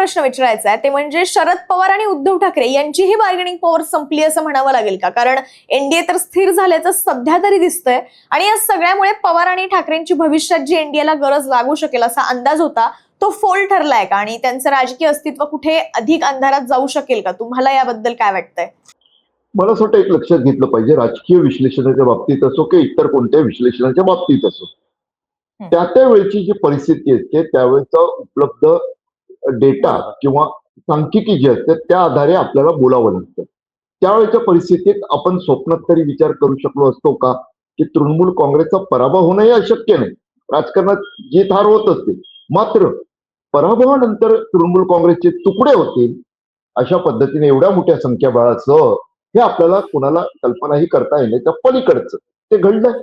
प्रश्न विचारायचा आहे ते म्हणजे शरद पवार आणि उद्धव ठाकरे यांचीही बार्गेनिंग पॉवर संपली असं म्हणावं लागेल का? कारण एनडीए तर स्थिर झाल्याचं सध्या तरी दिसतंय आणि या सगळ्यामुळे पवार आणि ठाकरेंची भविष्यात जी एनडीएला गरज लागू शकेल असा अंदाज होता तो फोल ठरलाय का? आणि त्यांचं राजकीय अस्तित्व कुठे अधिक अंधारात जाऊ शकेल का? तुम्हाला याबद्दल काय वाटतंय? मला असं वाटतं एक लक्षात घेतलं पाहिजे, राजकीय विश्लेषणाच्या बाबतीत असो की इतर कोणत्याही विश्लेषणाच्या बाबतीत असो, त्या वेळची जी परिस्थिती असते त्यावेळेचा उपलब्ध डेटा किंवा सांख्यिकी जे असते त्या आधारे आपल्याला बोलावं लागतं. त्यावेळेच्या परिस्थितीत आपण स्वप्नात तरी विचार करू शकलो असतो का की तृणमूल काँग्रेसचा पराभव होणं हे अशक्य नाही. राजकारणात जीत हार होत असते, मात्र पराभवानंतर तृणमूल काँग्रेसचे तुकडे होतील अशा पद्धतीने एवढ्या मोठ्या संख्याबळासह हे आपल्याला कोणाला कल्पनाही करता येणे त्या पलीकडचं ते घडलंय.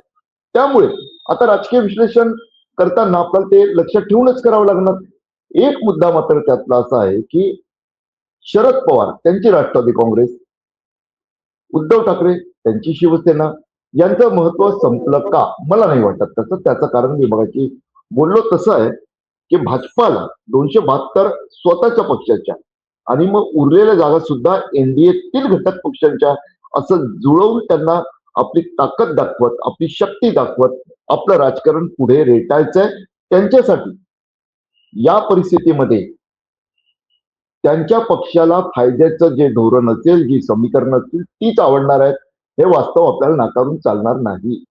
त्यामुळे आता राजकीय विश्लेषण करताना आपल्याला ते लक्षात ठेवूनच करावं लागणार. एक मुद्दा मात्र त्यातला असा आहे की शरद पवार त्यांची राष्ट्रवादी काँग्रेस, उद्धव ठाकरे त्यांची शिवसेना यांचं महत्व संपलं का? मला नाही वाटत तसं. त्याचं कारण मी बघायची बोललो तसं आहे की भाजपाला 272 स्वतःच्या पक्षाच्या आणि मग उरलेल्या जागा सुद्धा एनडीएतील घटक पक्षांच्या असं जुळवून त्यांना आपली ताकद दाखवत, आपली शक्ती दाखवत आपलं राजकारण पुढे रेटायचंय. त्यांच्यासाठी या परिस्थितीमध्ये त्यांच्या पक्षाला फायद्याचं जे धोरण असेल, जी समीकरणं असतील तीच आवडणार आहेत, हे वास्तव आपल्याला नाकारून चालणार नाही.